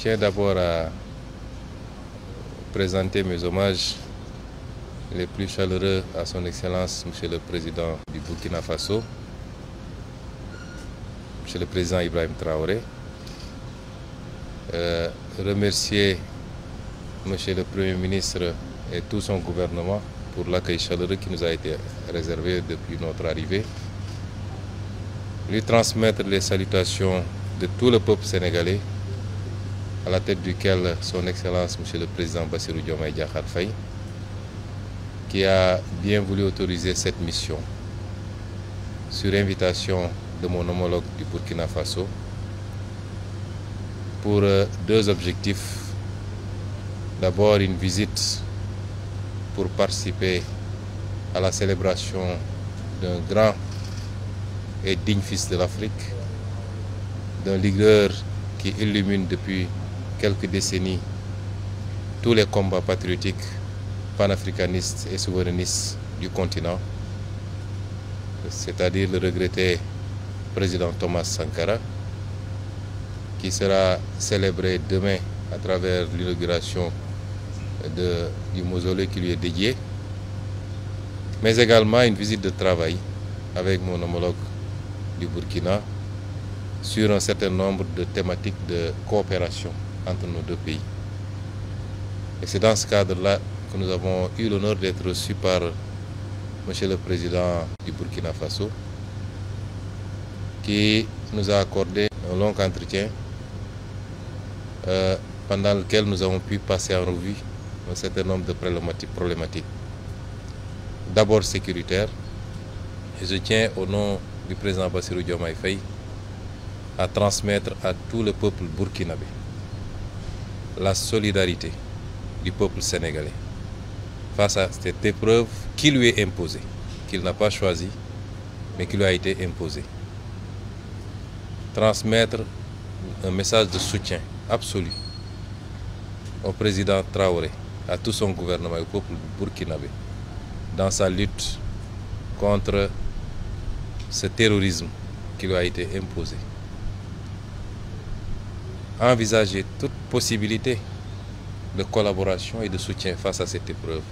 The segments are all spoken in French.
tiens d'abord à présenter mes hommages les plus chaleureux à son Excellence, Monsieur le Président du Burkina Faso, Monsieur le Président Ibrahim Traoré. Remercier Monsieur le Premier ministre et tout son gouvernement pour l'accueil chaleureux qui nous a été réservé depuis notre arrivée. Lui transmettre les salutations de tout le peuple sénégalais, à la tête duquel son Excellence Monsieur le Président Bassirou Diomaye Diakhar Faye, qui a bien voulu autoriser cette mission sur invitation de mon homologue du Burkina Faso pour deux objectifs. D'abord, une visite pour participer à la célébration d'un grand et digne fils de l'Afrique, d'un leader qui illumine depuis quelques décennies tous les combats patriotiques, panafricanistes et souverainistes du continent, c'est-à-dire le regretté président Thomas Sankara, qui sera célébré demain à travers l'inauguration du mausolée qui lui est dédié, mais également une visite de travail avec mon homologue du Burkina sur un certain nombre de thématiques de coopération entre nos deux pays. Et c'est dans ce cadre-là que nous avons eu l'honneur d'être reçus par Monsieur le Président du Burkina Faso, qui nous a accordé un long entretien pendant lequel nous avons pu passer en revue un certain nombre de problématiques. D'abord sécuritaires, et je tiens au nom du président Bassirou Diomaye Faye à transmettre à tout le peuple burkinabé la solidarité du peuple sénégalais face à cette épreuve qui lui est imposée, qu'il n'a pas choisie, mais qui lui a été imposée. Transmettre un message de soutien absolu au président Traoré, à tout son gouvernement et au peuple burkinabé dans sa lutte contre ce terrorisme qui lui a été imposé. Envisager toute possibilité de collaboration et de soutien face à cette épreuve.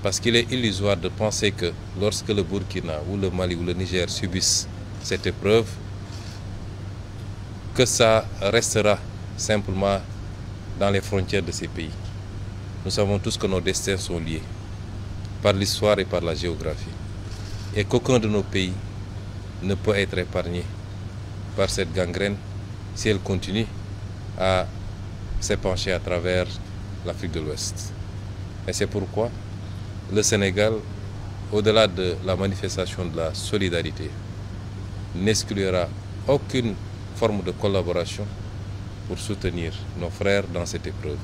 Parce qu'il est illusoire de penser que lorsque le Burkina ou le Mali ou le Niger subissent cette épreuve, que ça restera simplement dans les frontières de ces pays. Nous savons tous que nos destins sont liés par l'histoire et par la géographie. Et qu'aucun de nos pays ne peut être épargné par cette gangrène si elle continue à s'épancher à travers l'Afrique de l'Ouest. Et c'est pourquoi le Sénégal, au-delà de la manifestation de la solidarité, n'exclura aucune forme de collaboration pour soutenir nos frères dans cette épreuve.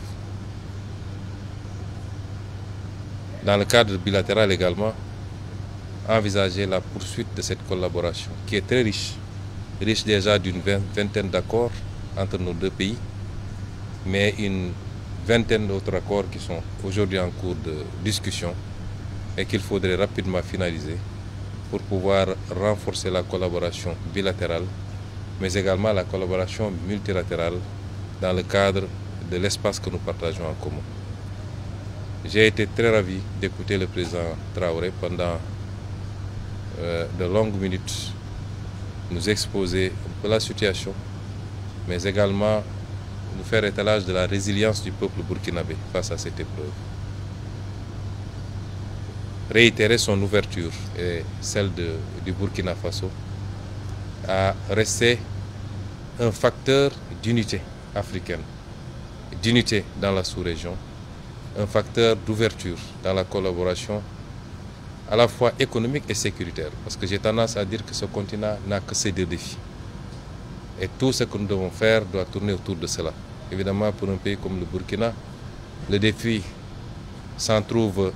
Dans le cadre bilatéral également, envisager la poursuite de cette collaboration qui est très riche déjà d'une vingtaine d'accords entre nos deux pays, mais une vingtaine d'autres accords qui sont aujourd'hui en cours de discussion et qu'il faudrait rapidement finaliser pour pouvoir renforcer la collaboration bilatérale, mais également la collaboration multilatérale dans le cadre de l'espace que nous partageons en commun. J'ai été très ravi d'écouter le président Traoré pendant de longues minutes nous exposer un peu la situation, mais également nous faire étalage de la résilience du peuple burkinabé face à cette épreuve. Réitérer son ouverture et celle du Burkina Faso à rester un facteur d'unité africaine, d'unité dans la sous-région, un facteur d'ouverture dans la collaboration à la fois économique et sécuritaire. Parce que j'ai tendance à dire que ce continent n'a que ces deux défis. Et tout ce que nous devons faire doit tourner autour de cela. Évidemment, pour un pays comme le Burkina, le défi s'en trouve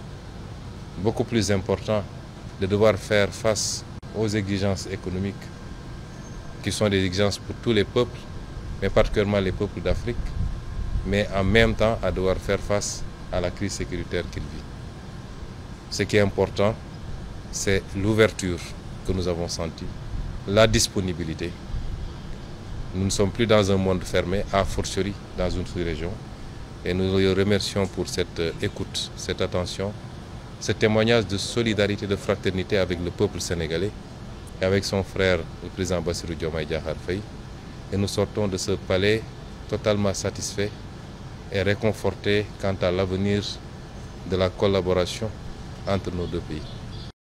beaucoup plus important de devoir faire face aux exigences économiques qui sont des exigences pour tous les peuples, mais particulièrement les peuples d'Afrique, mais en même temps à devoir faire face à la crise sécuritaire qu'il vit. Ce qui est important, c'est l'ouverture que nous avons sentie, la disponibilité Nous ne sommes plus dans un monde fermé, a fortiori dans une sous-région. Et nous le remercions pour cette écoute, cette attention, ce témoignage de solidarité, de fraternité avec le peuple sénégalais et avec son frère, le président Bassirou Diomaye Diakhar Faye. Et nous sortons de ce palais totalement satisfaits et réconfortés quant à l'avenir de la collaboration entre nos deux pays.